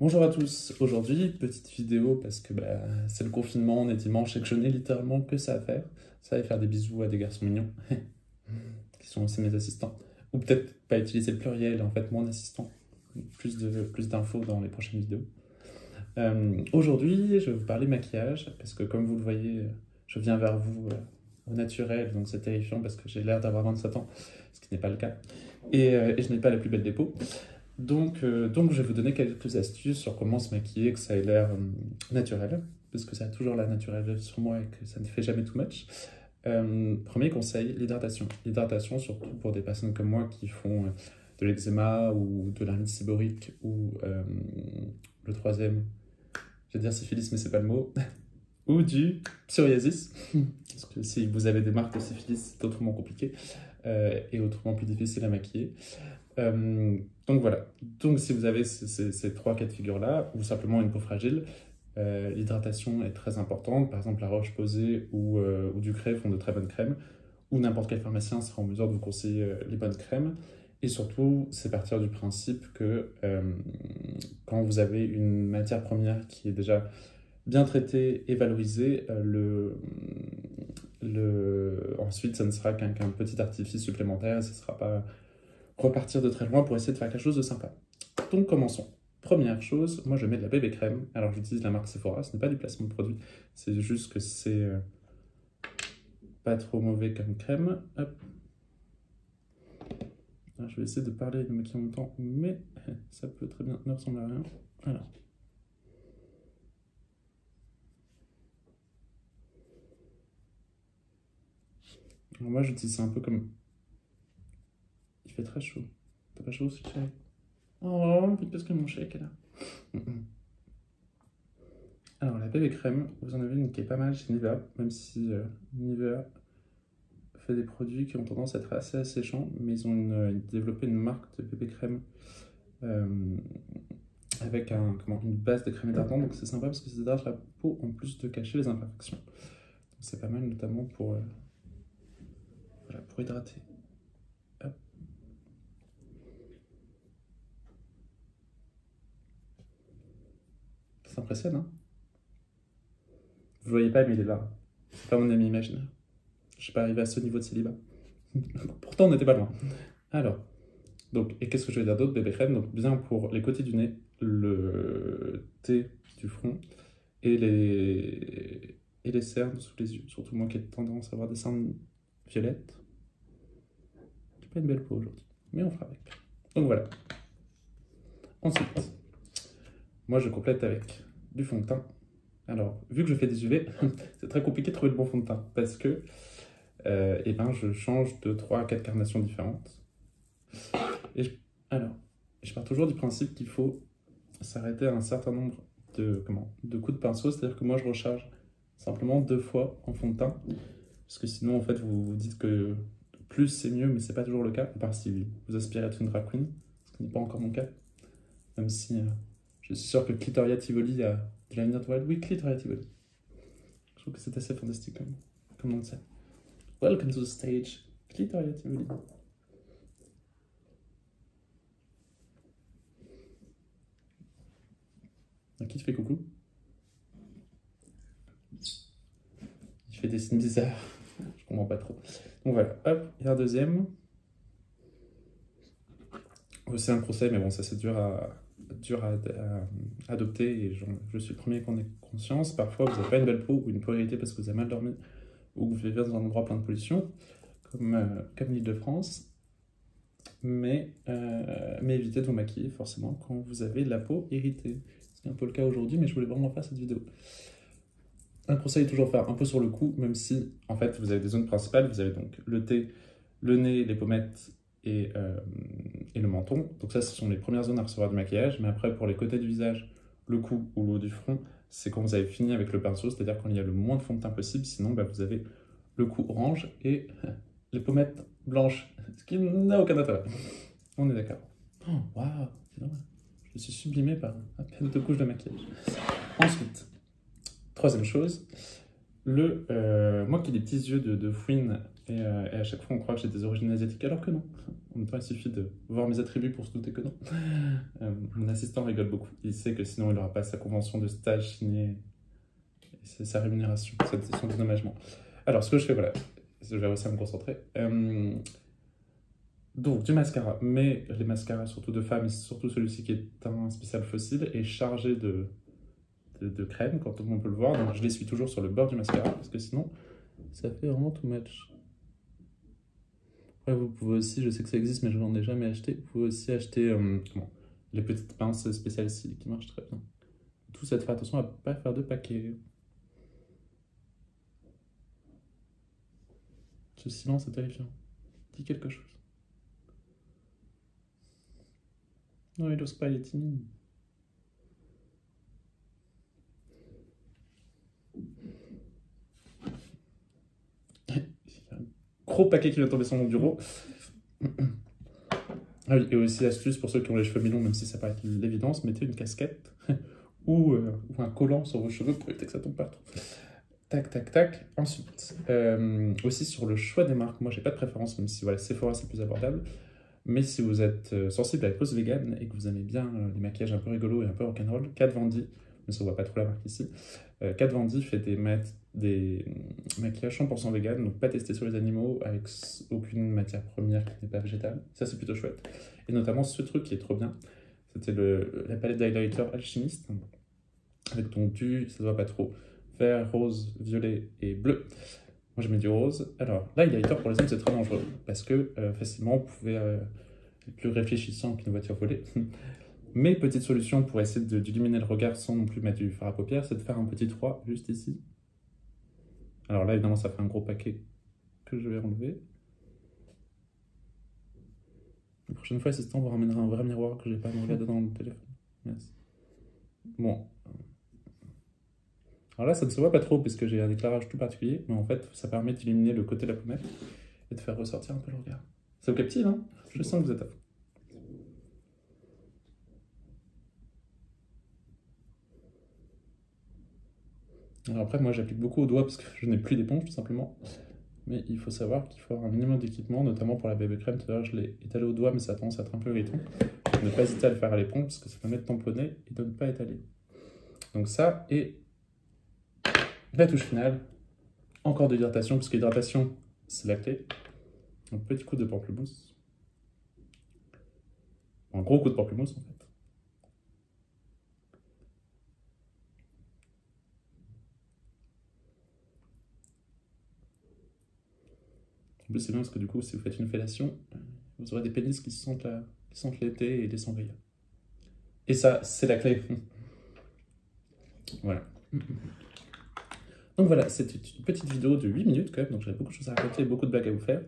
Bonjour à tous, aujourd'hui petite vidéo parce que c'est le confinement, on est dimanche et que je n'ai littéralement que ça à faire. Ça va faire des bisous à des garçons mignons, qui sont aussi mes assistants. Ou peut-être pas utiliser le pluriel, en fait mon assistant. Plus d'infos dans les prochaines vidéos. Aujourd'hui je vais vous parler maquillage parce que comme vous le voyez, je viens vers vous au naturel, donc c'est terrifiant parce que j'ai l'air d'avoir 27 ans, ce qui n'est pas le cas. Et je n'ai pas la plus belle des peaux. Donc, je vais vous donner quelques astuces sur comment se maquiller, que ça ait l'air naturel, parce que ça a toujours l'air naturel sur moi et que ça ne fait jamais too much. Premier conseil, l'hydratation. L'hydratation, surtout pour des personnes comme moi qui font de l'eczéma ou de l'arnite séborique ou le troisième, je vais dire syphilis, mais c'est pas le mot, ou du psoriasis, parce que si vous avez des marques de syphilis, c'est autrement compliqué et autrement plus difficile à maquiller. Donc voilà, donc si vous avez ces trois cas de figure-là, ou simplement une peau fragile, l'hydratation est très importante. Par exemple, la Roche-Posay ou Ducré font de très bonnes crèmes, ou n'importe quel pharmacien sera en mesure de vous conseiller les bonnes crèmes. Et surtout, c'est partir du principe que quand vous avez une matière première qui est déjà bien traitée et valorisée, ensuite, ça ne sera qu'un petit artifice supplémentaire, ce ne sera pas repartir de très loin pour essayer de faire quelque chose de sympa. Donc commençons. Première chose, moi je mets de la bébé crème. Alors j'utilise la marque Sephora, ce n'est pas du placement de produit, c'est juste que c'est pas trop mauvais comme crème. Hop. Alors, je vais essayer de parler de maquiller en même temps, mais ça peut très bien ne ressembler à rien. Alors. Alors moi j'utilise ça un peu comme... Il fait très chaud. T'as pas chaud aussi, chérie? Oh, parce que mon shake est là. Alors, la bébé crème, vous en avez une qui est pas mal chez Nivea, même si Nivea fait des produits qui ont tendance à être assez asséchants, mais ils ont développé une marque de bébé crème avec une base de crème hydratante, donc c'est sympa parce que ça hydrate la peau en plus de cacher les imperfections. C'est pas mal notamment pour hydrater. Hop. Ça impressionne, hein? Vous le voyez pas, mais il est là. C'est pas mon ami imaginaire. Je suis pas arrivé à ce niveau de célibat. Pourtant, on n'était pas loin. Alors, donc, et qu'est-ce que je vais dire d'autre? Bébé crème, donc bien pour les côtés du nez, le thé du front et les cernes sous les yeux. Surtout moi qui ai tendance à avoir des cernes violettes. J'ai pas une belle peau aujourd'hui, mais on fera avec. Donc voilà. Ensuite, moi je complète avec du fond de teint. Alors, vu que je fais des UV, c'est très compliqué de trouver le bon fond de teint parce que je change de 3 à 4 carnations différentes. Je pars toujours du principe qu'il faut s'arrêter à un certain nombre de coups de pinceau, c'est-à-dire que moi je recharge simplement 2 fois en fond de teint, parce que sinon en fait vous vous dites que plus c'est mieux, mais c'est pas toujours le cas, à part si vous aspirez à être une drag queen, ce qui n'est pas encore mon cas, même si je suis sûr que Clitoria Tivoli a de l'avenir devant elle. Oui, Clitoria Tivoli. Je trouve que c'est assez fantastique comme nom de scène. Welcome to the stage, Clitoria Tivoli. À qui tu fais coucou? Il fait des signes bizarres. Je comprends pas trop. Donc voilà, hop, et un deuxième. C'est un conseil, mais bon, ça c'est dur à adopter et je suis le premier qu'on ait conscience. Parfois, vous n'avez pas une belle peau ou une peau irritée parce que vous avez mal dormi ou que vous vivez dans un endroit plein de pollution, comme l'Île-de-France. Mais évitez de vous maquiller forcément quand vous avez la peau irritée. C'est un peu le cas aujourd'hui, mais je voulais vraiment faire cette vidéo. Un conseil est toujours faire un peu sur le cou, même si en fait vous avez des zones principales, vous avez donc le thé, le nez, les pommettes et le menton. Donc ça, ce sont les premières zones à recevoir du maquillage, mais après pour les côtés du visage, le cou ou le haut du front, c'est quand vous avez fini avec le pinceau, c'est-à-dire quand il y a le moins de fond de teint possible, sinon vous avez le cou orange et les pommettes blanches, ce qui n'a aucun intérêt. On est d'accord. Oh, waouh, c'est normal. Je suis sublimé par à peine 2 couches de maquillage. Ensuite, troisième chose, Moi qui ai des petits yeux de fouine, et à chaque fois on croit que j'ai des origines asiatiques, alors que non. En même temps, il suffit de voir mes attributs pour se douter que non. Mon assistant rigole beaucoup. Il sait que sinon il n'aura pas sa convention de stage signée, et c'est sa rémunération, c'est son dédommagement. Alors, ce que je fais, voilà, je vais réussir à me concentrer. Donc, du mascara, mais les mascaras, surtout de femmes, et surtout celui-ci qui est un spécial fossile, est chargé de crème, quand on peut le voir. Donc, je l'essuie toujours sur le bord du mascara, parce que sinon, ça fait vraiment too much. Après, vous pouvez aussi, je sais que ça existe, mais je n'en ai jamais acheté, vous pouvez aussi acheter les petites pinces spéciales cils qui marchent très bien. Tout ça, faire attention à ne pas faire de paquets. Ce silence est terrifiant. Dis quelque chose. Non, il n'ose pas, il est timide. Il y a un gros paquet qui vient de tomber sur mon bureau. Ah oui, et aussi astuce pour ceux qui ont les cheveux mi-longs, même si ça paraît être l'évidence, mettez une casquette ou un collant sur vos cheveux pour éviter que ça tombe partout. Tac, tac, tac. Ensuite, aussi sur le choix des marques, moi j'ai pas de préférence, même si voilà, Sephora c'est plus abordable. Mais si vous êtes sensible à la cause vegan et que vous aimez bien les maquillages un peu rigolos et un peu rock'n'roll, Kat Von D, mais ça on voit pas trop la marque ici, Kat Von D fait des maquillages 100% vegan, donc pas testés sur les animaux, avec aucune matière première qui n'est pas végétale. Ça c'est plutôt chouette. Et notamment ce truc qui est trop bien, c'était la palette d'highlighter Alchimiste, avec donc ça se voit pas trop, vert, rose, violet et bleu. Moi, je mets du rose. Alors, l'highlighter pour les hommes, c'est très dangereux parce que facilement, vous pouvez être plus réfléchissant qu'une voiture volée. Mais petite solution pour essayer d'illuminer le regard sans non plus mettre du fard à paupières, c'est de faire un petit 3 juste ici. Alors là, évidemment, ça fait un gros paquet que je vais enlever. La prochaine fois, assistant vous ramènera un vrai miroir que je n'ai pas à me regarder dans le téléphone. Yes. Bon. Alors là, ça ne se voit pas trop parce que j'ai un éclairage tout particulier, mais en fait, ça permet d'illuminer le côté de la pommette et de faire ressortir un peu le regard. Ça vous captive, hein? Je sens que vous êtes à fond. Alors après, moi, j'applique beaucoup au doigt parce que je n'ai plus d'éponge, tout simplement. Mais il faut savoir qu'il faut avoir un minimum d'équipement, notamment pour la bébé crème. Tout à l'heure, je l'ai étalé au doigt, mais ça a tendance à être un peu irritant. Ne pas hésiter à le faire à l'éponge parce que ça permet de tamponner et de ne pas étaler. Donc ça, et la touche finale, encore de l'hydratation, parce que l'hydratation, c'est la clé. Un petit coup de pamplemousse. Un gros coup de pamplemousse, en fait. En plus, c'est bien parce que du coup, si vous faites une fellation, vous aurez des pénis qui sentent l'été et des sangria. Et ça, c'est la clé. Voilà. Donc voilà, c'était une petite vidéo de 8 minutes quand même, donc j'avais beaucoup de choses à raconter, beaucoup de blagues à vous faire.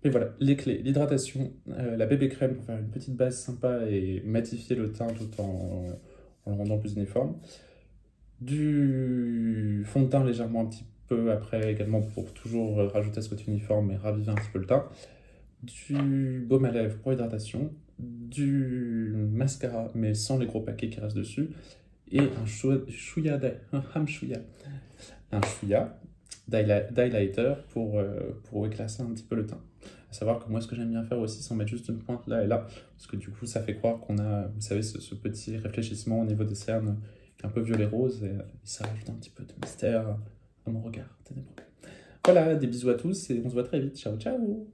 Mais voilà, les clés, l'hydratation, la bébé crème pour faire une petite base sympa et matifier le teint tout en le rendant plus uniforme. Du fond de teint légèrement un petit peu après également pour toujours rajouter ce côté uniforme et raviver un petit peu le teint. Du baume à lèvres pour hydratation. Du mascara mais sans les gros paquets qui restent dessus. Et un chouïa d'highlighter pour éclacer un petit peu le teint. À savoir que moi, ce que j'aime bien faire aussi, c'est en mettre juste une pointe là et là, parce que du coup, ça fait croire qu'on a, vous savez, ce petit réfléchissement au niveau des cernes qui est un peu violet-rose, et ça rajoute un petit peu de mystère à mon regard ténébreux. Voilà, des bisous à tous et on se voit très vite. Ciao, ciao!